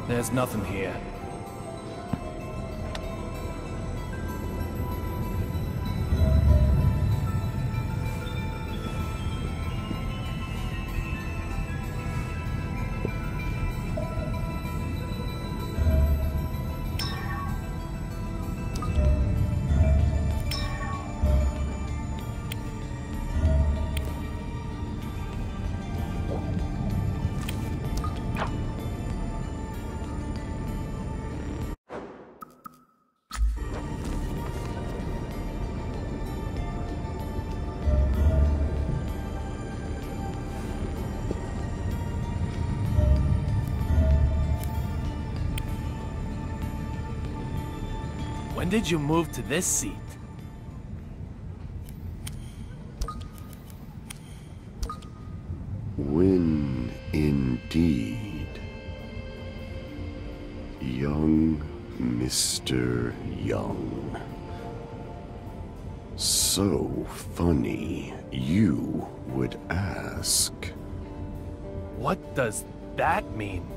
There's nothing here. When did you move to this seat? When indeed, young Mr. Young. So funny you would ask. What does that mean?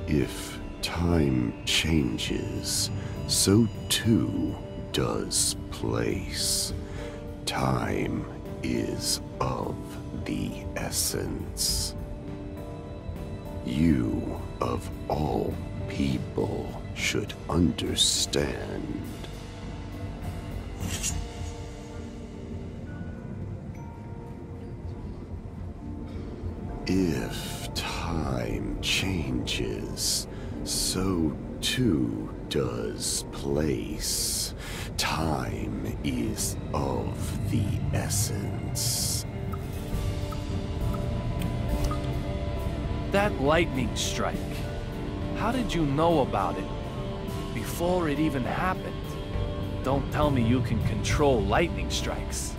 If time changes, so too does place. Time is of the essence. You, of all people, should understand. If time changes, so too does place. Time is of the essence. That lightning strike. How did you know about it? Before it even happened? Don't tell me you can control lightning strikes.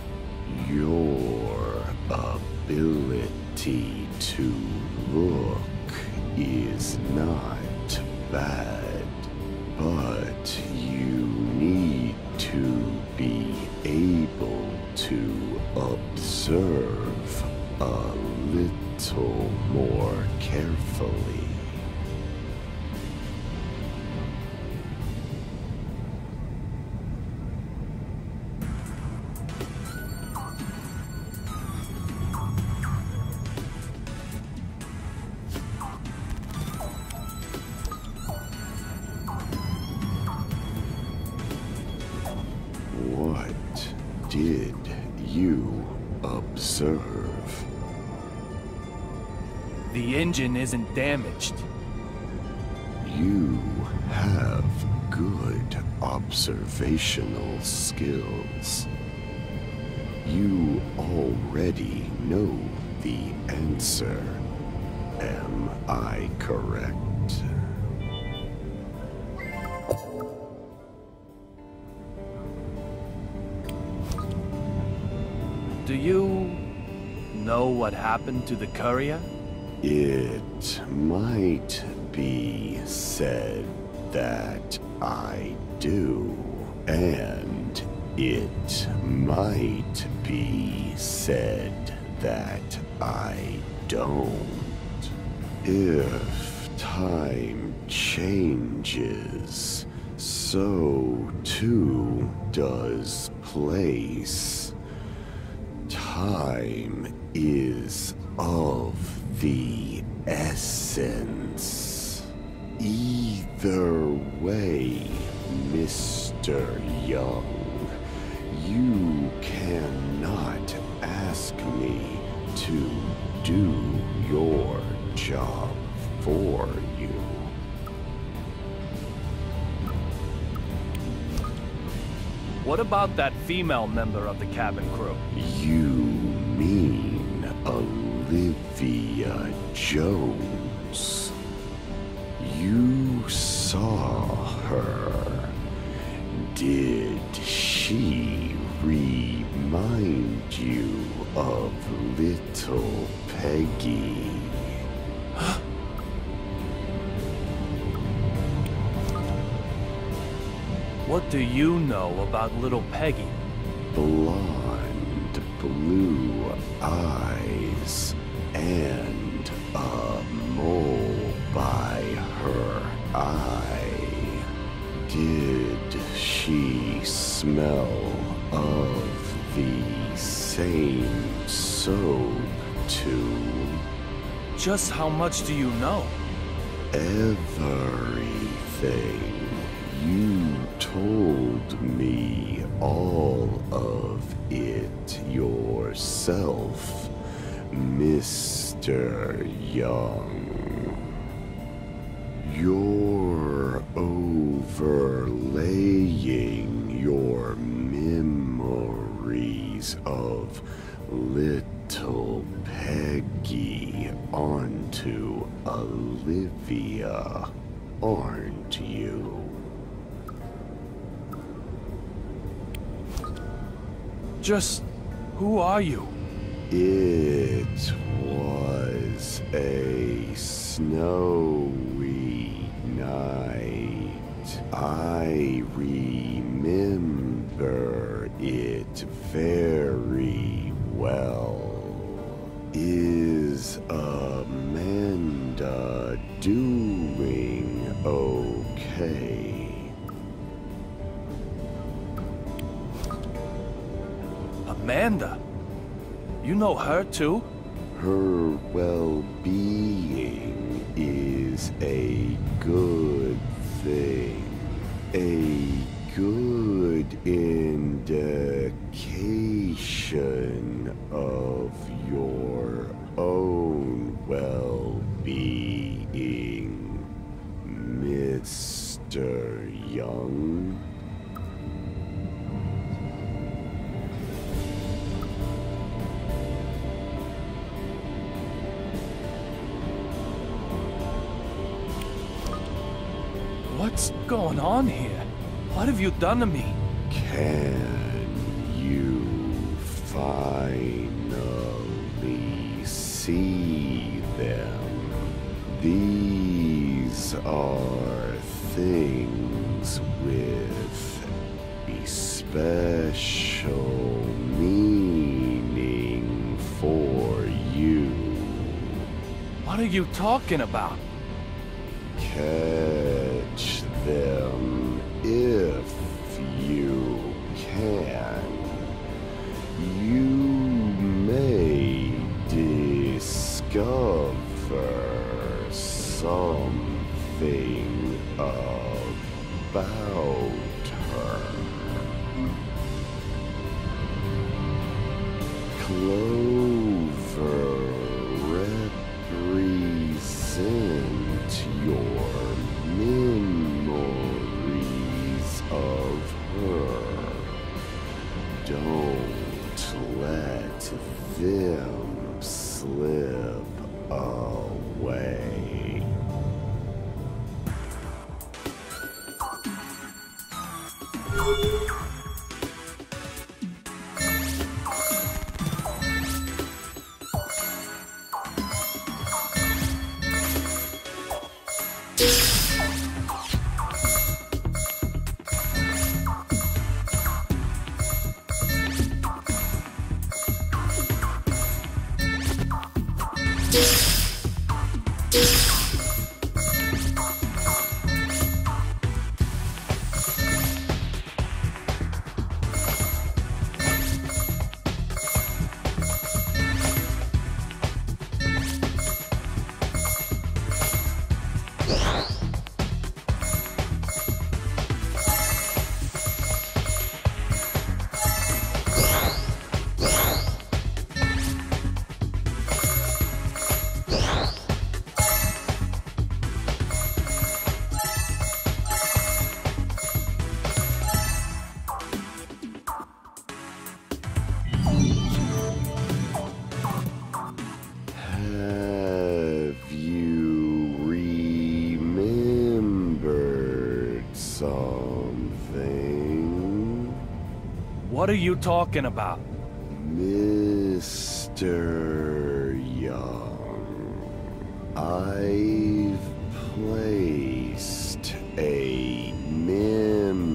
Your ability to look is not bad, but you need to be able to observe a little more carefully. What did you observe? The engine isn't damaged. You have good observational skills. You already know the answer. Am I correct? Do you know what happened to the courier? It might be said that I do, and it might be said that I don't. If time changes, so too does place. Time is of the essence. Either way, Mr. Young, you cannot ask me to do your job for you. What about that female member of the cabin crew? You mean Olivia Jones? You saw her. Did she remind you of little Peggy? What do you know about little Peggy? Blonde, blue eyes, and a mole by her eye. Did she smell of the same soap too? Just how much do you know? Everything. You told me all of it yourself, Mr. Young. You're overlaying your memories of little Peggy onto Olivia, aren't you? Just who are you? It was a snowy night. I remember it very well. Is Amanda doing okay? Amanda? You know her too? Her well-being is a good thing. A good indication of your own well-being, Mr. Young. What's going on here? What have you done to me? Can you finally see them? These are things with a special meaning for you. What are you talking about? Catch them if you can. You may discover something about her. Clover represent your memories of her. Don't let them slip away. are you talking about? Mr. Young, I've placed a memory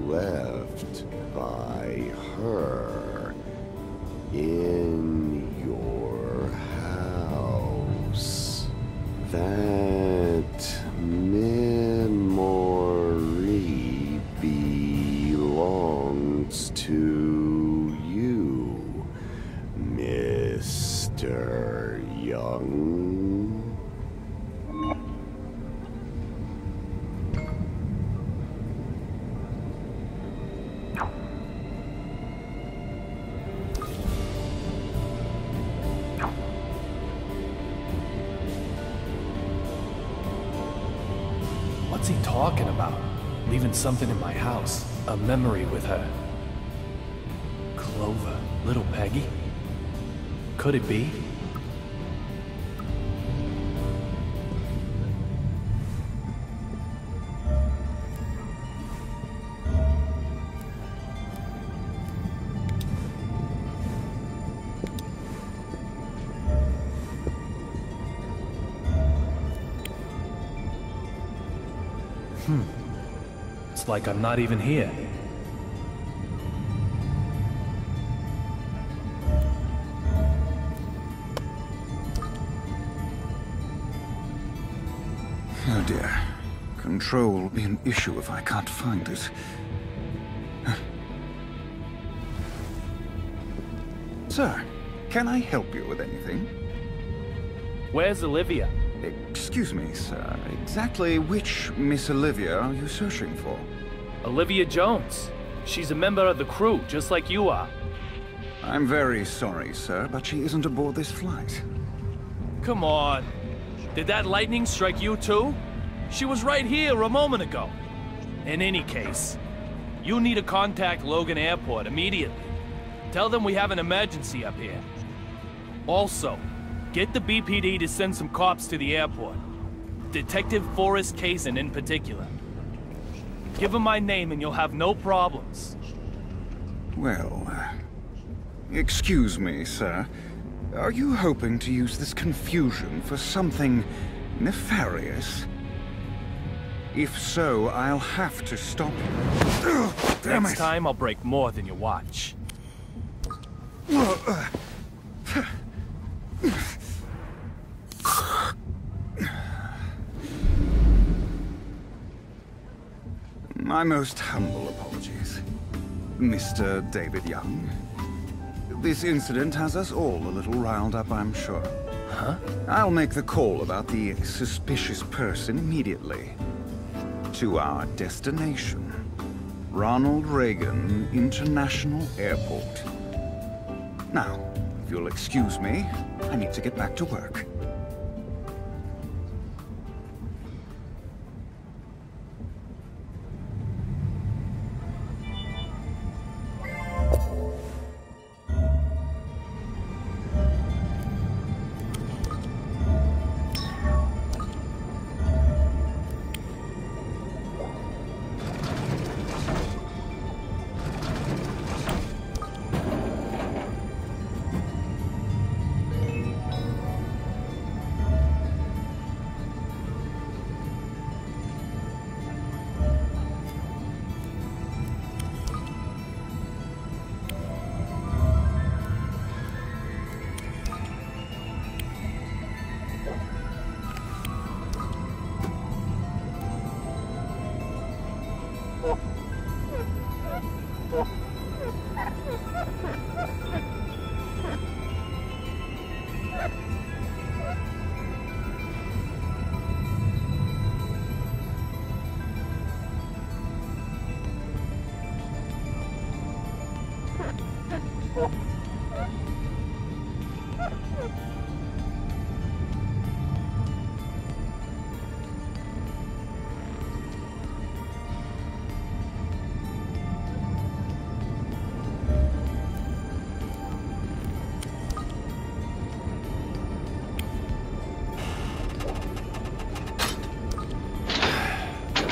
left by her in your house. That memory belongs to you, Mr. Young. What's he talking about? Leaving something in my house. A memory with her. Clover. Little Peggy? Could it be? It's like I'm not even here. Oh dear. Control will be an issue if I can't find it. Sir, can I help you with anything? Where's Olivia? Excuse me, sir. Exactly which Miss Olivia are you searching for? Olivia Jones. She's a member of the crew, just like you are. I'm very sorry, sir, but she isn't aboard this flight. Come on. Did that lightning strike you too? She was right here a moment ago. In any case, you need to contact Logan Airport immediately. Tell them we have an emergency up here. Also, get the BPD to send some cops to the airport. Detective Forrest Kazin in particular. Give him my name and you'll have no problems. Well, excuse me, sir. Are you hoping to use this confusion for something nefarious? If so, I'll have to stop you. Next time, I'll break more than you watch. My most humble apologies, Mr. David Young. This incident has us all a little riled up, I'm sure. Huh? I'll make the call about the suspicious person immediately. To our destination, Ronald Reagan International Airport. Now, if you'll excuse me, I need to get back to work.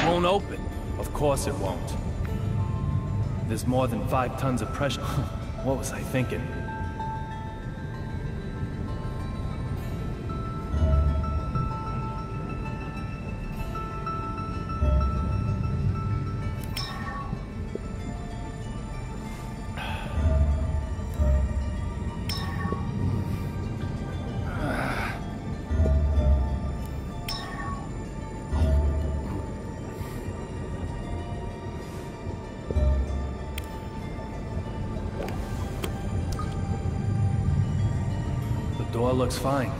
Won't open. Of course it won't. There's more than 5 tons of pressure. What was I thinking? Door looks fine.